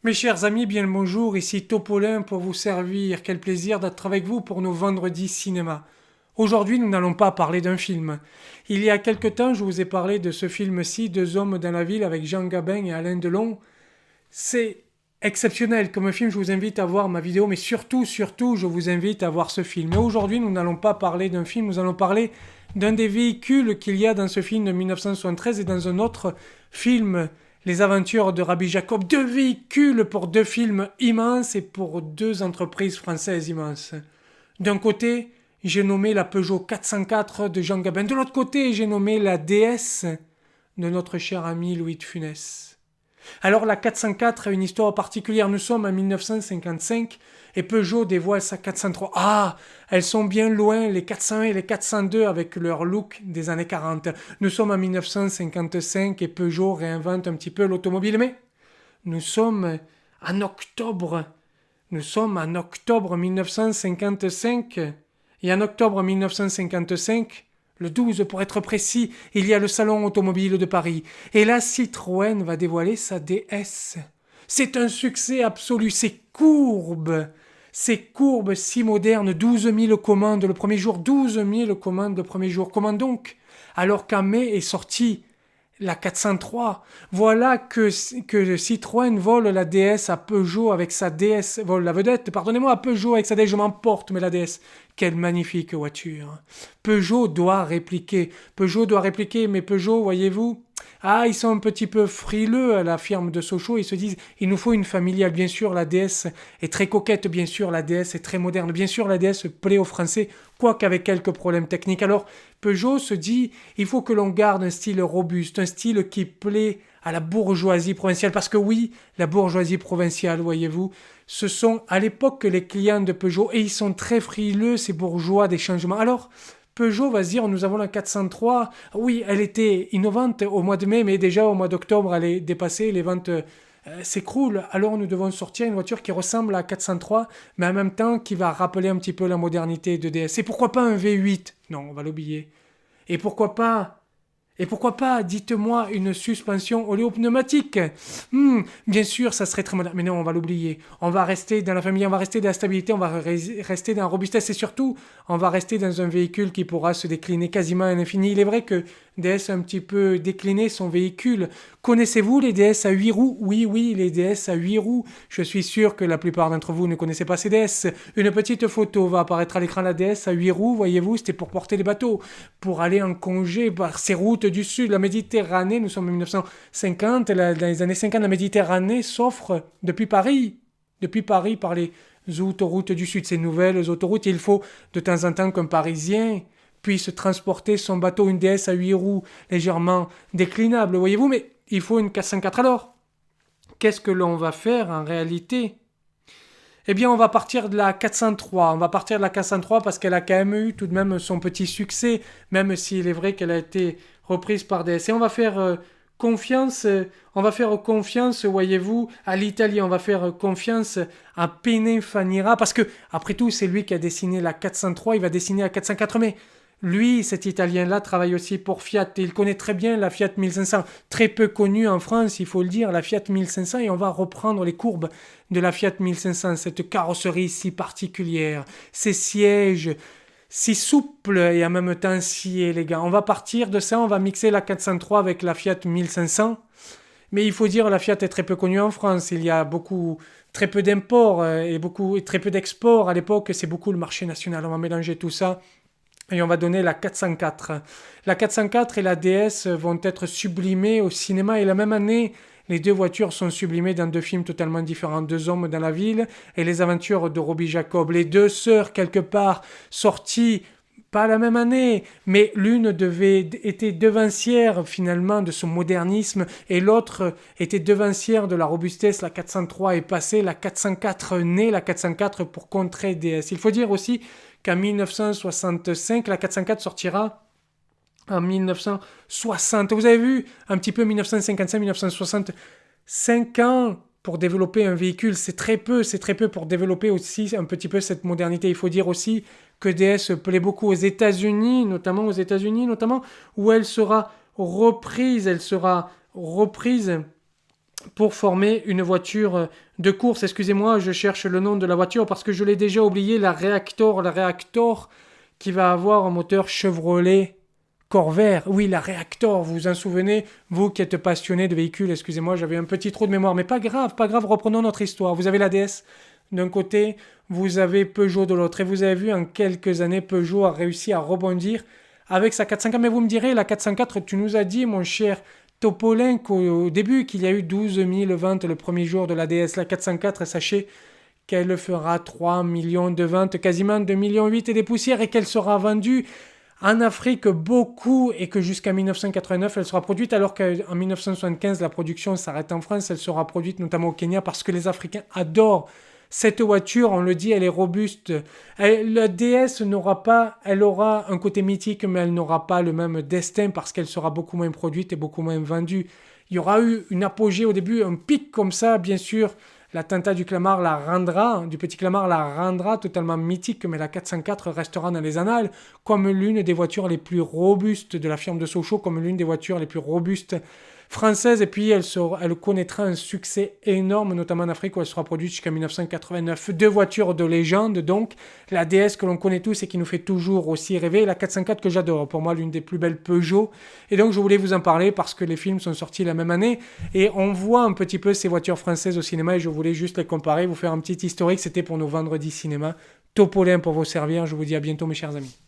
Mes chers amis, bien le bonjour, ici Topolin pour vous servir. Quel plaisir d'être avec vous pour nos vendredis cinéma. Aujourd'hui, nous n'allons pas parler d'un film. Il y a quelque temps, je vous ai parlé de ce film-ci, Deux hommes dans la ville avec Jean Gabin et Alain Delon. C'est exceptionnel comme film, je vous invite à voir ma vidéo, mais surtout, je vous invite à voir ce film. Et aujourd'hui, nous n'allons pas parler d'un film, nous allons parler d'un des véhicules qu'il y a dans ce film de 1973 et dans un autre film, Les Aventures de Rabbi Jacob. Deux véhicules pour deux films immenses et pour deux entreprises françaises immenses. D'un côté, j'ai nommé la Peugeot 404 de Jean Gabin. De l'autre côté, j'ai nommé la DS de notre cher ami Louis de Funès. Alors la 404 a une histoire particulière. Nous sommes en 1955 et Peugeot dévoile sa 403. Ah, elles sont bien loin les 401 et les 402 avec leur look des années 40. Nous sommes en 1955 et Peugeot réinvente un petit peu l'automobile. Mais nous sommes en octobre. Nous sommes en octobre 1955. Et en octobre 1955, le 12 pour être précis, il y a le Salon automobile de Paris. Et là, Citroën va dévoiler sa DS. C'est un succès absolu. Ces courbes si modernes, 12 000 commandes le premier jour, 12 000 commandes le premier jour. Comment donc? Alors qu'en mai est sortie la 403. Voilà que Citroën vole la DS à Peugeot avec sa DS, vole la vedette, pardonnez-moi, à Peugeot avec sa DS, je m'emporte, mais la DS, quelle magnifique voiture. Peugeot doit répliquer, mais Peugeot, voyez-vous, ils sont un petit peu frileux à la firme de Sochaux, ils se disent, il nous faut une familiale, bien sûr, la DS est très coquette, bien sûr, la DS est très moderne, bien sûr, la DS plaît aux Français, quoique avec quelques problèmes techniques. Alors, Peugeot se dit, il faut que l'on garde un style robuste, un style qui plaît à la bourgeoisie provinciale. Parce que oui, la bourgeoisie provinciale, voyez-vous, ce sont à l'époque les clients de Peugeot et ils sont très frileux, ces bourgeois, des changements. Alors, Peugeot va se dire, nous avons la 403. Oui, elle était innovante au mois de mai, mais déjà au mois d'octobre, elle est dépassée, les ventes s'écroulent. Alors nous devons sortir une voiture qui ressemble à la 403, mais en même temps qui va rappeler un petit peu la modernité de DS. Et pourquoi pas un V8? Non, on va l'oublier. Et pourquoi pas dites-moi, une suspension oléopneumatique. Bien sûr, ça serait très moderne. Mais non, on va l'oublier. On va rester dans la famille, on va rester dans la stabilité, on va rester dans la robustesse et surtout, on va rester dans un véhicule qui pourra se décliner quasiment à l'infini. Il est vrai que DS a un petit peu décliné son véhicule. Connaissez-vous les DS à 8 roues? Oui, les DS à 8 roues. Je suis sûr que la plupart d'entre vous ne connaissez pas ces DS. Une petite photo va apparaître à l'écran. La DS à 8 roues, voyez-vous, c'était pour porter les bateaux, pour aller en congé par ces routes du sud. La Méditerranée, nous sommes en 1950, dans les années 50, la Méditerranée s'offre depuis Paris par les autoroutes du sud, ces nouvelles autoroutes. Il faut de temps en temps qu'un Parisien puisse transporter son bateau, une DS à 8 roues légèrement déclinable, voyez-vous, mais il faut une 404. Alors, qu'est-ce que l'on va faire en réalité? Eh bien, on va partir de la 403. On va partir de la 403 parce qu'elle a quand même eu tout de même son petit succès, même s'il est vrai qu'elle a été reprise par DS. Et on va faire confiance, voyez-vous, à l'Italie. On va faire confiance à Pininfarina parce que, après tout, c'est lui qui a dessiné la 403. Il va dessiner la 404, mais lui, cet Italien-là, travaille aussi pour Fiat. Il connaît très bien la Fiat 1500, très peu connue en France, il faut le dire, la Fiat 1500, et on va reprendre les courbes de la Fiat 1500, cette carrosserie si particulière, ces sièges si souples et en même temps si élégants. On va partir de ça, on va mixer la 403 avec la Fiat 1500, mais il faut dire la Fiat est très peu connue en France, il y a très peu d'imports et très peu d'exports. À l'époque, c'est beaucoup le marché national. On va mélanger tout ça et on va donner la 404. La 404 et la DS vont être sublimées au cinéma et la même année, les deux voitures sont sublimées dans deux films totalement différents. Deux hommes dans la ville et Les Aventures de Rabbi Jacob. Les deux sœurs, quelque part, sorties pas la même année, mais l'une était devancière finalement de son modernisme et l'autre était devancière de la robustesse. La 403 est passée, la 404 naît, la 404 pour contrer DS. Il faut dire aussi qu'en 1965, la 404 sortira en 1960. Vous avez vu, un petit peu 1955-1960, 5 ans pour développer un véhicule, c'est très peu pour développer aussi un petit peu cette modernité. Il faut dire aussi que DS plaît beaucoup aux États-Unis, notamment où elle sera reprise pour former une voiture de course. Excusez-moi, je cherche le nom de la voiture parce que je l'ai déjà oublié, la Reactor qui va avoir un moteur Chevrolet Corvair. Oui, la Reactor, vous vous en souvenez, vous qui êtes passionné de véhicules, excusez-moi, j'avais un petit trou de mémoire, mais pas grave, reprenons notre histoire. Vous avez la DS d'un côté, vous avez Peugeot de l'autre, et vous avez vu en quelques années, Peugeot a réussi à rebondir avec sa 404. Mais vous me direz, la 404, tu nous as dit, mon cher Topolin, qu'au début, qu'il y a eu 12 000 ventes le premier jour de la DS. La 404, sachez qu'elle fera 3 millions de ventes, quasiment 2,8 millions et des poussières, et qu'elle sera vendue en Afrique beaucoup, et que jusqu'à 1989, elle sera produite, alors qu'en 1975, la production s'arrête en France. Elle sera produite notamment au Kenya parce que les Africains adorent cette voiture, on le dit, elle est robuste. La DS elle aura un côté mythique, mais elle n'aura pas le même destin parce qu'elle sera beaucoup moins produite et beaucoup moins vendue. Il y aura eu une apogée au début, un pic comme ça, bien sûr. L'attentat du petit Clamart la rendra totalement mythique, mais la 404 restera dans les annales comme l'une des voitures les plus robustes de la firme de Sochaux, comme l'une des voitures les plus robustes françaises. Et puis elle connaîtra un succès énorme, notamment en Afrique où elle sera produite jusqu'en 1989. Deux voitures de légende, donc la DS que l'on connaît tous et qui nous fait toujours aussi rêver, et la 404 que j'adore, pour moi l'une des plus belles Peugeot. Et donc je voulais vous en parler parce que les films sont sortis la même année et on voit un petit peu ces voitures françaises au cinéma, et je voulais juste les comparer, vous faire un petit historique. C'était pour nos vendredis cinéma. Topolin pour vous servir, je vous dis à bientôt mes chers amis.